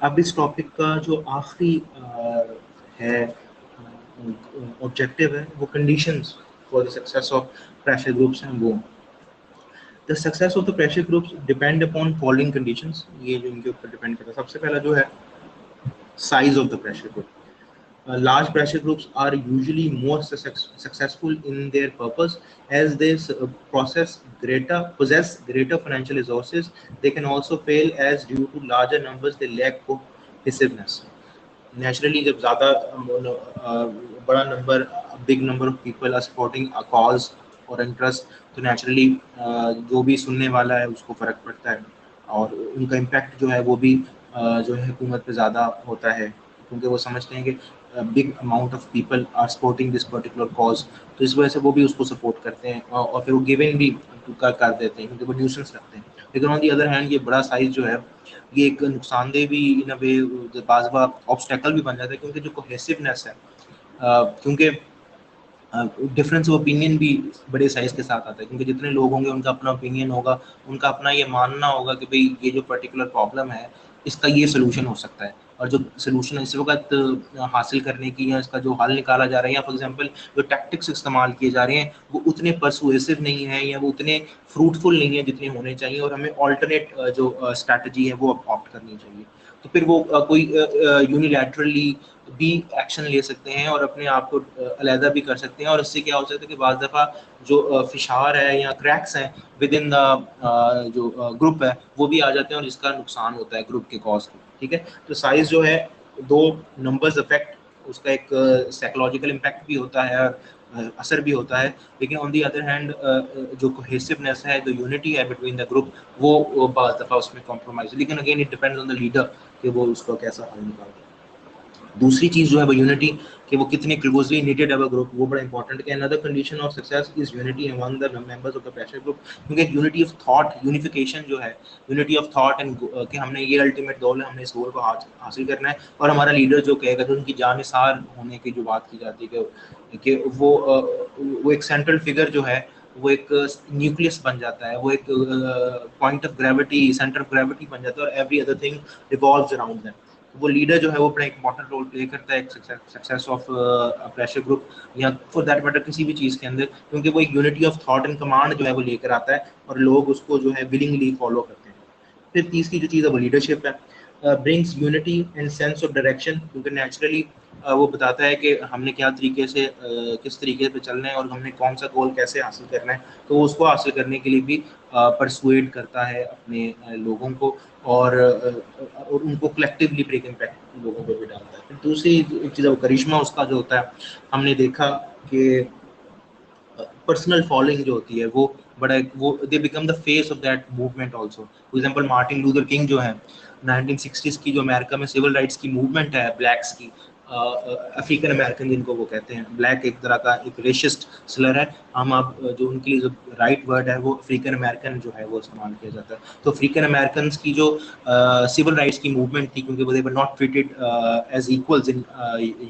अब इस टॉपिक का जो आखिरी है ऑब्जेक्टिव है वो conditions for the success of pressure groups हैं वो the success of the pressure groups depend upon following conditions. ये जो इनके ऊपर डिपेंड करता है, सबसे पहला जो है size of the pressure group. Large pressure groups are usually more successful in their purpose as they possess greater financial resources. They can also fail as due to larger numbers they lack cohesiveness. Naturally, जब ज़्यादा बड़ा number big number of people are supporting a cause और interest, तो naturally जो भी सुनने वाला है उसको फ़र्क पड़ता है और उनका इम्पैक्ट जो है वो भी जो है हुकूमत पे ज़्यादा होता है, क्योंकि वो समझते हैं कि big amount of people are supporting this particular cause, तो इस वजह से वो भी उसको सपोर्ट करते हैं और फिर वो गिविंग भी कर देते हैं क्योंकि वो न्यूसेंस रखते हैं। लेकिन ऑन दी अदर हैंड ये बड़ा साइज जो है ये एक नुकसानदेह भी इन अ वे बाज़ ऑब्स्टेकल भी बन जाता है, क्योंकि जो कोहेसिवनेस है क्योंकि डिफरेंस ऑफ ओपिनियन भी बड़े साइज के साथ आता है, क्योंकि जितने लोग होंगे उनका अपना ओपिनियन होगा, उनका अपना ये मानना होगा कि भाई ये जो पर्टिकुलर प्रॉब्लम है इसका ये सोल्यूशन हो सकता है, और जो सोल्यूशन इस वक्त हासिल करने की या इसका जो हल निकाला जा रहा है या फॉर एग्जांपल जो टैक्टिक्स इस्तेमाल किए जा रहे हैं वो उतने परसुएसिव नहीं है या वो उतने फ्रूटफुल नहीं है जितने होने चाहिए, और हमें ऑल्टरनेट जो स्ट्रैटेजी है वो ऑप्ट करनी चाहिए। तो फिर वो कोई यूनिलैटरली भी एक्शन ले सकते हैं और अपने आप को अलहदा भी कर सकते हैं, और इससे क्या हो सकता है कि बाज़ दफ़ा जो फिशार है या क्रैक्स हैं विद इन द जो ग्रुप है वो भी आ जाते हैं और इसका नुकसान होता है ग्रुप के कॉज को। ठीक है, तो साइज जो है दो नंबर्स अफेक्ट, उसका एक साइकोलॉजिकल इम्पैक्ट भी होता है और असर भी होता है, लेकिन ऑन दी अदर हैंड जो कोहेसिवनेस है, जो यूनिटी है बिटवीन द ग्रुप वो बाज़ दफ़ा उसमें कॉम्प्रोमाइज, लेकिन again it depends on the leader कि वो उसको कैसा हल निकालता है। दूसरी चीज जो है वो यूनिटी, कि वो कितने क्लोजली निटेड है वो ग्रुप, वो बड़ा इंपॉर्टेंट है। Another condition of success is unity among the members of the pressure group, क्योंकि यूनिटी ऑफ थॉट, यूनिफिकेशन जो है, यूनिटी ऑफ थॉट एंड कि हमने ये अल्टीमेट गोल है, हमने इस गोल को हासिल करना है, और हमारा लीडर जो कहेगा, जो उनकी जानिसार होने की जो बात की जाती है कि वो एक सेंट्रल फिगर जो है वो एक न्यूक्लियस बन जाता है, वो एक point of gravity, centre of gravity बन जाता है, और every other thing revolves around them. वो लीडर जो है वो बड़ा इंपॉर्टेंट रोल प्ले करता है सक्सेस ऑफ प्रेशर ग्रुप या फॉर दैट मैटर किसी भी चीज़ के अंदर, क्योंकि वो एक unity of thought and command जो है वो लेकर आता है और लोग उसको जो है विलिंगली फॉलो करते हैं। फिर तीसरी जो चीज़ है वो लीडरशिप है, brings unity and sense of direction, क्योंकि नेचुरली वो बताता है कि हमने क्या तरीके से किस तरीके पे चलना है और हमने कौन सा गोल कैसे हासिल करना है, तो उसको हासिल करने के लिए भी परसुएड करता है अपने लोगों को, और उनको कलेक्टिवली ब्रेक इम्पैक्ट लोगों पर भी डालता है। फिर दूसरी एक चीज़ है वो करिश्मा उसका जो होता है, हमने देखा कि पर्सनल फॉलोइंग जो होती है वो बड़ा वो they become the face of that movement also. For example Martin Luther king जो है 1960s की जो अमेरिका में सिविल राइट्स की मूवमेंट है ब्लैक्स की, अफ्रीकन अमेरिकन जिनको वो कहते हैं, ब्लैक एक तरह का एक रेशिस्ट स्लर है, हम अब जो उनके लिए जो राइट वर्ड है वो अफ्रीकन अमेरिकन जो है वो इस्तेमाल किया जाता है। तो अफ्रीकन अमेरिकन की जो सिविल राइट्स की मूवमेंट थी, क्योंकि they were not treated as equals in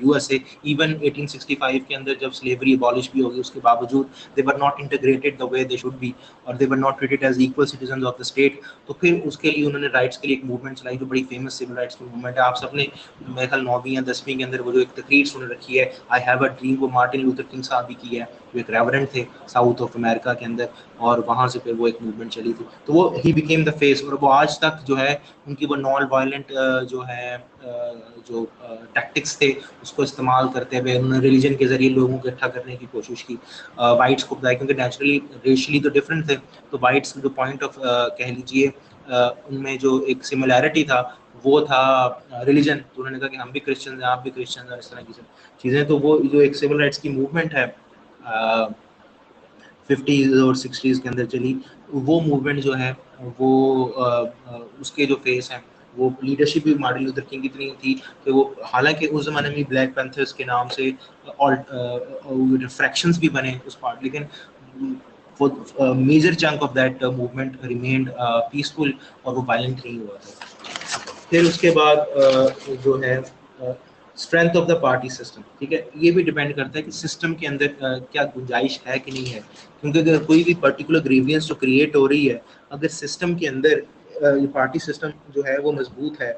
USA, even 1865 के अंदर जब स्लेवरी अबॉलिश भी होगी उसके बावजूद they were not integrated the way they should be, और they were not treated as equal citizen of the state. तो फिर उसके लिए उन्होंने राइट्स के लिए एक मूवमेंट चलाई जो बड़ी फेमस सिविल राइट्स की मूवमेंट है। आप सबने मेरे ख्याल 9वीं या 10वीं के अंदर वो जो एक तकरीर सुन रखी है आई हैव अ ड्रीम, वो मार्टिन लूथर किंग साहब भी की है, जो एक रेवरेंड थे साउथ ऑफ अमेरिका के अंदर, और वहाँ से फिर वो एक मूवमेंट चली थी, तो वो ही बिकेम द फेस, और वो आज तक जो है उनकी वो नॉन वायलेंट जो है जो टैक्टिक्स थे उसको इस्तेमाल करते हुए उन्होंने रिलीजन के जरिए लोगों को इकट्ठा करने की कोशिश की, वाइट्स को बताया, क्योंकि नेचुरली रेशली तो डिफरेंट थे, तो वाइट्स जो पॉइंट ऑफ कह लीजिए उनमें जो एक सिमिलैरिटी था वो था रिलीजन, तो उन्होंने कहा कि हम भी क्रिश्चियन हैं, आप भी क्रिश्चियन हैं, और इस तरह की चीज़ें। तो वो जो एक सिविल राइट्स की मूवमेंट है 50s और 60s के अंदर चली, वो मूवमेंट जो है वो उसके जो फेस हैं वो लीडरशिप भी मार्टिन लूथर किंग की इतनी थी कि वो, हालांकि उस ज़माने में ब्लैक पैंथर्स के नाम से और रिफ्रैक्शंस भी बने उस पार्ट, लेकिन for major chunk of that movement remained peaceful और वो वायलेंट नहीं हुआ था। फिर उसके बाद जो है strength of the party system, ठीक है, ये भी डिपेंड करता है कि सिस्टम के अंदर क्या गुंजाइश है कि नहीं है, क्योंकि अगर कोई भी पर्टिकुलर ग्रीवियंस जो क्रिएट हो रही है, अगर सिस्टम के अंदर ये पार्टी सिस्टम जो है वो मजबूत है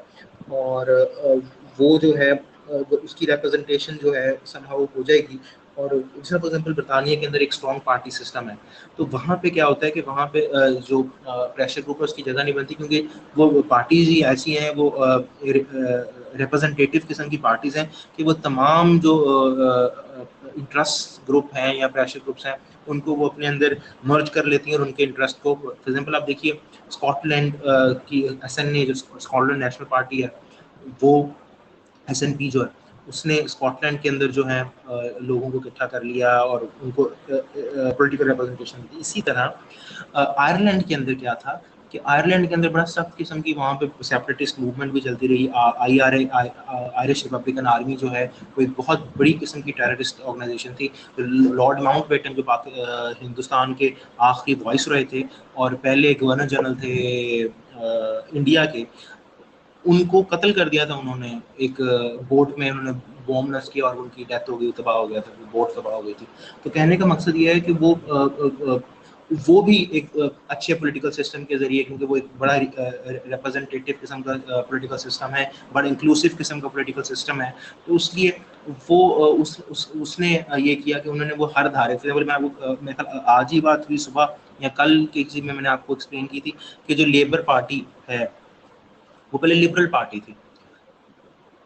और वो जो है उसकी रिप्रेजेंटेशन जो है समहाउ हो जाएगी। और जैसे फॉर एग्जाम्पल बरतानिया के अंदर एक स्ट्रॉन्ग पार्टी सिस्टम है, तो वहाँ पे क्या होता है कि वहाँ पे जो प्रेशर ग्रुप है उसकी जगह नहीं बनती, क्योंकि वो पार्टीज ही ऐसी हैं, वो रिप्रेजेंटेटिव किस्म की पार्टीज हैं कि वो तमाम जो इंटरेस्ट ग्रुप हैं या प्रेशर ग्रुप्स हैं उनको वो अपने अंदर मर्ज कर लेती हैं और उनके इंटरेस्ट को, फॉर एग्जाम्पल आप देखिए स्कॉटलैंड की SNA जो स्कॉटलैंड नेशनल पार्टी है, वो SNP जो है उसने स्कॉटलैंड के अंदर जो है लोगों को इकट्ठा कर लिया और उनको पॉलिटिकल रिप्रेजेंटेशन दी। इसी तरह आयरलैंड के अंदर क्या था कि आयरलैंड के अंदर बड़ा सख्त किस्म की वहाँ पे सेपरेटिस्ट मूवमेंट भी चलती रही। IRA आयरिश रिपब्लिकन आर्मी जो है वो एक बहुत बड़ी किस्म की टेररिस्ट ऑर्गेनाइजेशन थी। लॉर्ड माउंटबेटन जो हिंदुस्तान के आखिरी वॉइस रॉय थे और पहले गवर्नर जनरल थे इंडिया के, उनको कत्ल कर दिया था उन्होंने। एक बोट में उन्होंने बॉम्ब नष्ट किया और उनकी डेथ हो गई, तबाह हो गया था, बोट तबाह हो गई थी। तो कहने का मकसद ये है कि वो भी एक अच्छे पॉलिटिकल सिस्टम के जरिए, क्योंकि वो एक बड़ा रिप्रेजेंटेटिव किस्म का पॉलिटिकल सिस्टम है, बड़ा इंक्लूसिव किस्म का पॉलिटिकल सिस्टम है, तो उसलिए वो उसने ये किया कि उन्होंने वो हर धारे, मैं आपको मेरे ख्याल आज ही बात हुई सुबह या कल की किसी में मैंने आपको एक्सप्लेन की थी कि जो लेबर पार्टी है वो पहले लिबरल पार्टी थी,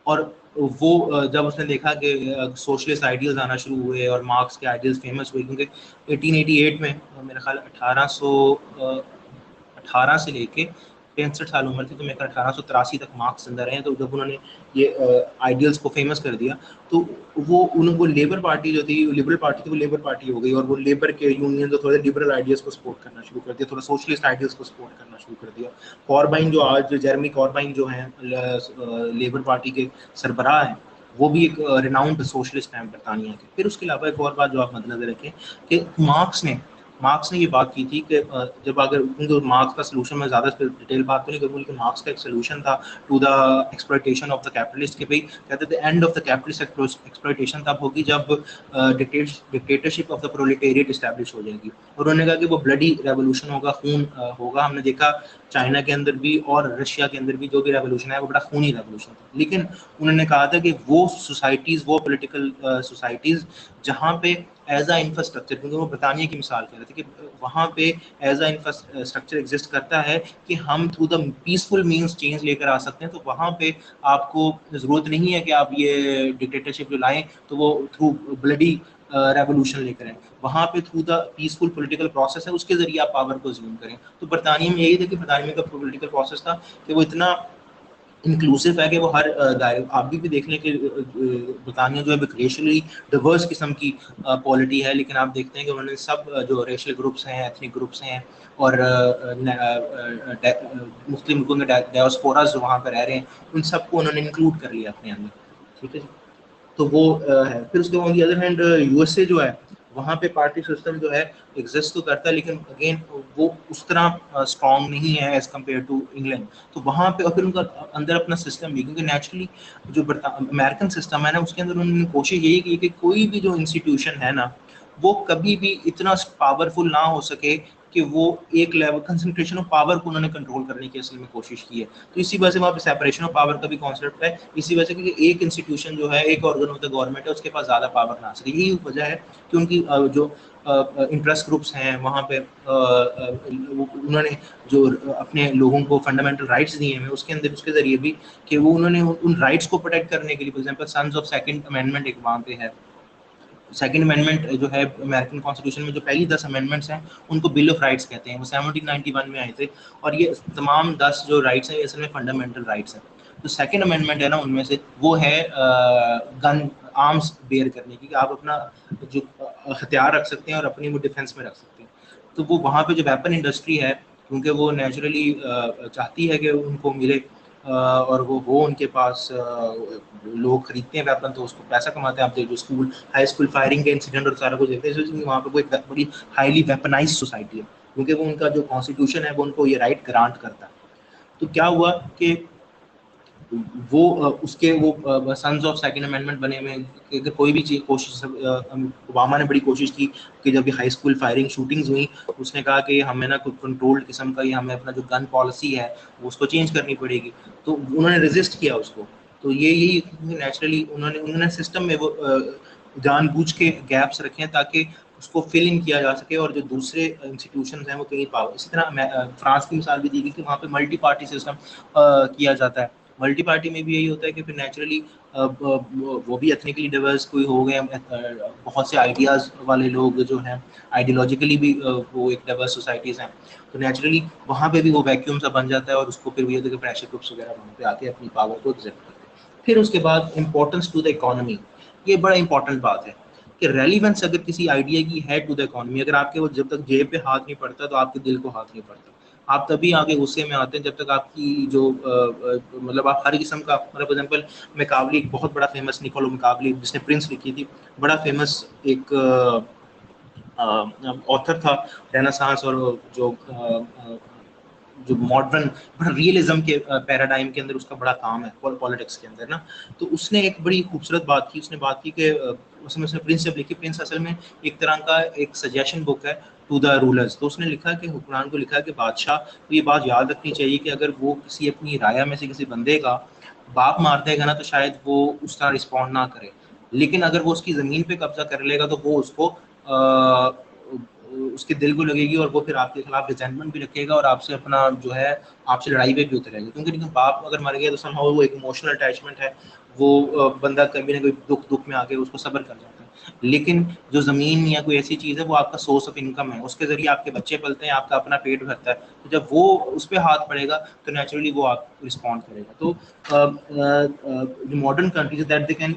और वो जब उसने देखा कि सोशलिस्ट आइडियल्स आना शुरू हुए और मार्क्स के आइडियल्स फेमस हुए, क्योंकि 1888 में मेरा ख्याल 1818 से लेके 65 साल उम्र थी, तो मेरे ख्याल 1883 तक मार्क्स अंदर हैं। तो जब उन्होंने ये आइडियल्स को फेमस कर दिया तो वो लेबर पार्टी जो थी, लिबरल पार्टी थी, वो लेबर पार्टी हो गई और वो लेबर के यूनियन जो थोड़े लिबरल आइडियाज को सपोर्ट करना शुरू कर दिया, थोड़ा सोशलिस्ट आइडियाज को सपोर्ट करना शुरू कर दिया। कॉर्बाइन जो आज जेरेमी कॉर्बाइन जो हैं लेबर पार्टी के सरबराह हैं, वो भी एक रिनाउंड सोशलिस्ट हैं बरतानिया के। फिर उसके अलावा एक और बात जो आप मद्देनजर रखें कि मार्क्स ने ये बात की थी कि जब अगर मार्क्स का सोल्यूशन, मैं ज़्यादा डिटेल बात तो नहीं करूँगी, लेकिन मार्क्स का एक सोल्यूशन था to the exploitation of the capitalist, के भाई कहते थे end of the capitalist exploitation तब होगी जब dictatorship of the proletariat establish हो जाएगी। और उन्होंने कहा कि वो ब्लडी रेवोल्यूशन होगा, खून होगा। हमने देखा चाइना के अंदर भी और रशिया के अंदर भी जो भी रेवोल्यूशन है वो बड़ा खूनी रेवोल्यूशन था। लेकिन उन्होंने कहा था कि वो सोसाइटीज़, वो पॉलिटिकल सोसाइटीज़ जहाँ पे एज आ इंफ्रास्ट्रक्चर, क्योंकि वो बरतानिया की मिसाल कह रहे थे कि वहाँ पे एज आ इंफ्रास्ट्रक्चर एग्जिस्ट करता है कि हम through the peaceful means change लेकर आ सकते हैं, तो वहाँ पे आपको ज़रूरत नहीं है कि आप ये डिक्टेटरशिप जो लाएं तो वो थ्रू ब्लडी रेवोल्यूशन लेकर आए। वहाँ पे through the peaceful political process है, उसके जरिए आप पावर को ज्यूम करें। तो बरतानिया में यही था कि बरतानिया का पॉलिटिकल प्रोसेस था कि वो इतना इंक्लूसिव है कि वो हर दायरे, आप भी देख लें कि बरतानिया जो है रेशियली डिवर्स किस्म की पॉलिटी है, लेकिन आप देखते हैं कि उन्होंने सब जो रेशियल ग्रुप्स हैं, एथनिक ग्रुप्स हैं और मुस्लिम मुल्कों के डायस्पोरास जो वहाँ पर रह रहे हैं, उन सबको उन्होंने इंक्लूड कर लिया अपने अंदर। ठीक है जी, तो वो है। फिर उसके on the other hand USA जो है, वहाँ पे पार्टी सिस्टम जो है एग्जिस्ट तो करता है, लेकिन अगेन वो उस तरह स्ट्रॉन्ग नहीं है एज कम्पेयर टू इंग्लैंड। तो वहाँ पे और फिर उनका अंदर अपना सिस्टम भी, क्योंकि नेचुरली जो अमेरिकन सिस्टम है ना, उसके अंदर उन्होंने कोशिश यही की कि कोई भी जो इंस्टीट्यूशन है ना, वो कभी भी इतना पावरफुल ना हो सके कि वो एक लेवल कंसंट्रेशन ऑफ पावर को उन्होंने कंट्रोल करने की असल में कोशिश की है। तो इसी वजह से वहाँ पे सेपरेशन ऑफ पावर का भी कॉन्सेप्ट है, इसी वजह से क्योंकि एक इंस्टीट्यूशन जो है, एक ऑर्गन ऑफ द गवर्नमेंट है, उसके पास ज़्यादा पावर ना आ सके। यही वजह है कि उनकी जो इंटरेस्ट ग्रुप्स हैं वहाँ पे उन्होंने जो अपने लोगों को फंडामेंटल राइट्स दिए हैं उसके अंदर, उसके जरिए भी कि वो उन्होंने उन राइट्स को प्रोटेक्ट करने के लिए, for example sons of second amendment एक वहाँ पे है। सेकंड अमेंडमेंट जो है अमेरिकन कॉन्स्टिट्यूशन में, जो पहली 10 अमेंडमेंट्स हैं उनको बिल ऑफ राइट्स कहते हैं, वो 1791 में आए थे। और ये तमाम 10 जो राइट्स हैं असल में फंडामेंटल राइट्स हैं। तो सेकंड अमेंडमेंट है ना, उनमें से वो है गन आर्म्स बेयर करने की, कि आप अपना जो हथियार रख सकते हैं और अपनी वो डिफेंस में रख सकते हैं। तो वो वहाँ पे जो वेपन इंडस्ट्री है, क्योंकि वो नेचुरली चाहती है कि उनको मिले और वो हो उनके पास, लोग खरीदते हैं वेपन तो उसको पैसा कमाते हैं। आप देखो स्कूल हाई स्कूल फायरिंग के इंसिडेंट और सारा कुछ देखते हैं, वहाँ पे वो एक बड़ी हाईली वेपनाइज्ड सोसाइटी है, क्योंकि वो उनका जो कॉन्स्टिट्यूशन है वो उनको ये राइट ग्रांट करता है। तो क्या हुआ कि वो उसके वो सन्स ऑफ सेकंड अमेंडमेंट बने हुए हैं कि कोई भी चीज कोशिश ओबामा ने बड़ी कोशिश की कि जब हाई स्कूल फायरिंग शूटिंग्स हुई, उसने कहा कि हमें ना कुछ कंट्रोल्ड किस्म का, हमें अपना जो गन पॉलिसी है वो उसको चेंज करनी पड़ेगी। तो उन्होंने रेजिस्ट किया उसको। तो यही नेचुरली उन्होंने सिस्टम में वो जानबूझ के गैप्स रखे हैं ताकि उसको फिल इन किया जा सके, और जो दूसरे इंस्टीट्यूशन हैं वो कहीं पावर। इसी तरह फ्रांस की मिसाल भी दी गई कि वहाँ पे मल्टी पार्टी सिस्टम किया जाता है। मल्टी पार्टी में भी यही होता है कि फिर नेचुरली वो भी एथनिकली डिवर्स कोई हो गए, बहुत से आइडियाज वाले लोग जो हैं, आइडियोलॉजिकली भी वो एक डिवर्स सोसाइटीज हैं। तो नेचुरली वहाँ पे भी वो वैक्यूम सा बन जाता है, और उसको फिर वही होता है कि प्रेशर ग्रुप्स वगैरह वहाँ पे आके अपनी पावर को एग्जर्ट करते हैं। फिर उसके बाद इंपॉर्टेंस टू द इकोनॉमी, ये बड़ा इंपॉर्टेंट बात है कि रेलिवेंस अगर किसी आइडिया की है टू द इकोनॉमी, अगर आपके वो जब तक जेब पे हाथ नहीं पड़ता तो आपके दिल को हाथ नहीं पड़ता। आप तभी आगे गुस्से में आते हैं जब तक आपकी जो मतलब आप हर किस्म का, मतलब फॉर एग्जाम्पल मैकावली, एक बहुत बड़ा फेमस निकोलो मैकावली जिसने प्रिंस लिखी थी, बड़ा फेमस एक ऑथर था रेनेसांस और जो मॉडर्न रियलिज्म के पैराडाइम के अंदर उसका बड़ा काम है पॉलिटिक्स के अंदर ना। तो उसने एक बड़ी खूबसूरत बात की, उसने बात की कि उसने प्रिंस जब लिखी, प्रिंस असल में एक तरह का एक सजेशन बुक है टू द रूलर्स। तो उसने लिखा कि हुक्मरान को लिखा कि बादशाह को ये बात याद रखनी चाहिए कि अगर वो किसी अपनी राया में से किसी बंदे का बाप मार देगा ना, तो शायद वो उस तरह रिस्पॉन्ड ना करे, लेकिन अगर वो उसकी ज़मीन पे कब्जा कर लेगा तो वो उसको उसके दिल को लगेगी, और वो फिर आपके खिलाफ रिजेंटमेंट भी रखेगा, और आपसे अपना जो है आपसे लड़ाई पे भी उतरेगा। क्योंकि बाप अगर मर गया तो समहाउ वो एक इमोशनल अटैचमेंट है, वो बंदा कभी ना कभी दुख में आके उसको सब्र कर जाता है। लेकिन जो ज़मीन या कोई ऐसी चीज़ है वो आपका सोर्स ऑफ इनकम है, उसके ज़रिए आपके बच्चे पलते हैं, आपका अपना पेट भरता है। तो जब वो उस पर हाथ पड़ेगा तो नेचुरली वो आप रिस्पॉन्ड करेगा। तो modern countries that they can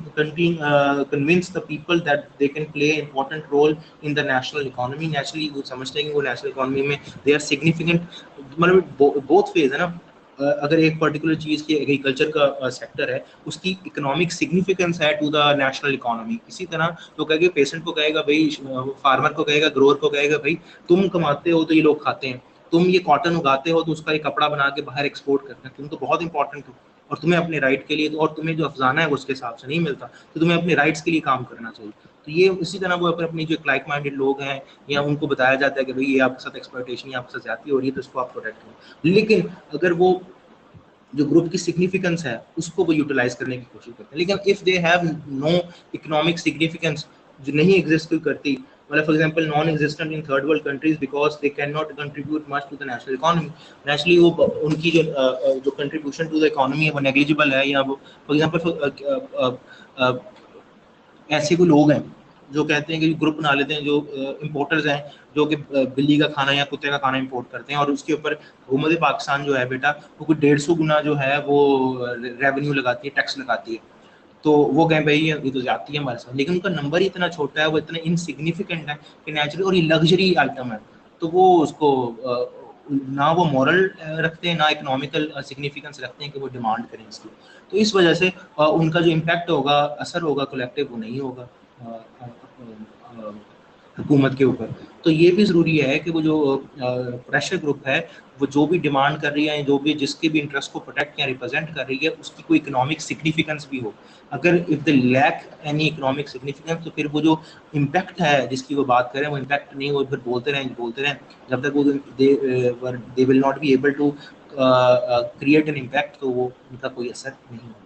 convince the people that they can play important role in the national economy. Naturally वो समझते हैं कि वो नेशनल इकोनॉमी में दे आर सिग्निफिकेंट, मतलब बोथ फेज है ना। अगर एक पर्टिकुलर चीज़ की एग्रीकल्चर का सेक्टर है, उसकी इकोनॉमिक सिग्निफिकेंस है टू द नेशनल इकोनॉमी। इसी तरह तो कहेगा पेशेंट को, कहेगा भाई, फार्मर को कहेगा, ग्रोअर को कहेगा भाई तुम कमाते हो तो ये लोग खाते हैं, तुम ये कॉटन उगाते हो तो उसका ये कपड़ा बना के बाहर एक्सपोर्ट करते हैं, तुम तो बहुत इंपॉर्टेंट हो, और तुम्हें अपने राइट के लिए, और तुम्हें जो अफजाना है वो उसके हिसाब से नहीं मिलता, तो तुम्हें अपने राइट्स के लिए काम करना चाहिए। तो ये इसी तरह वो अपनी जो लाइक माइंडेड लोग हैं, या उनको बताया जाता है कि भाई ये आपके साथ एक्सप्लॉयटेशन या आपके साथ ज्यादती हो रही है, तो इसको आप प्रोटेक्ट करो। लेकिन अगर वो जो ग्रुप की सिग्निफिकेंस है उसको वो यूटिलाइज करने की कोशिश करते हैं, लेकिन if they have no economic significance, जो नहीं एग्जिस्ट करती, मतलब for example non existent in third world countries because they can not contribute much to the national economy. Naturally वो उनकी जो कंट्रीब्यूशन टू द इकोनॉमी है वो नेग्लिजिबल है, या वो फॉर एग्जांपल ऐसे कोई लोग हैं जो कहते हैं कि ग्रुप बना लेते हैं, जो इम्पोर्टर्स हैं, जो कि बिल्ली का खाना या कुत्ते का खाना इंपोर्ट करते हैं, और उसके ऊपर हुकूमत पाकिस्तान जो है बेटा वो कुछ 150 गुना जो है वो रेवेन्यू लगाती है, टैक्स लगाती है। तो वो कहें भाई ये तो जाती है हमारे साथ, लेकिन उनका नंबर ही इतना छोटा है, वो इतना इनसिग्निफिकेंट है कि नेचुरली, और ये लग्जरी आइटम है, तो वो उसको ना वो मॉरल रखते हैं, ना इकोनॉमिकल सिग्निफिकेंस रखते हैं कि वो डिमांड करें इसकी। तो इस वजह से उनका जो इम्पैक्ट होगा, असर होगा कलेक्टिव, वो नहीं होगा हुकूमत के ऊपर। तो ये भी ज़रूरी है कि वो जो प्रेशर ग्रुप है, वो जो भी डिमांड कर रही है, जो भी जिसके भी इंटरेस्ट को प्रोटेक्ट या रिप्रेजेंट कर रही है, उसकी कोई इकोनॉमिक सिग्निफिकेंस भी हो। अगर if the lack any economic significance, तो फिर वो जो इम्पैक्ट है जिसकी वो बात करें, वो इम्पैक्ट नहीं हो, फिर बोलते रहें जब तक वो they will not be able to create an impact, तो वो उनका कोई असर नहीं होगा।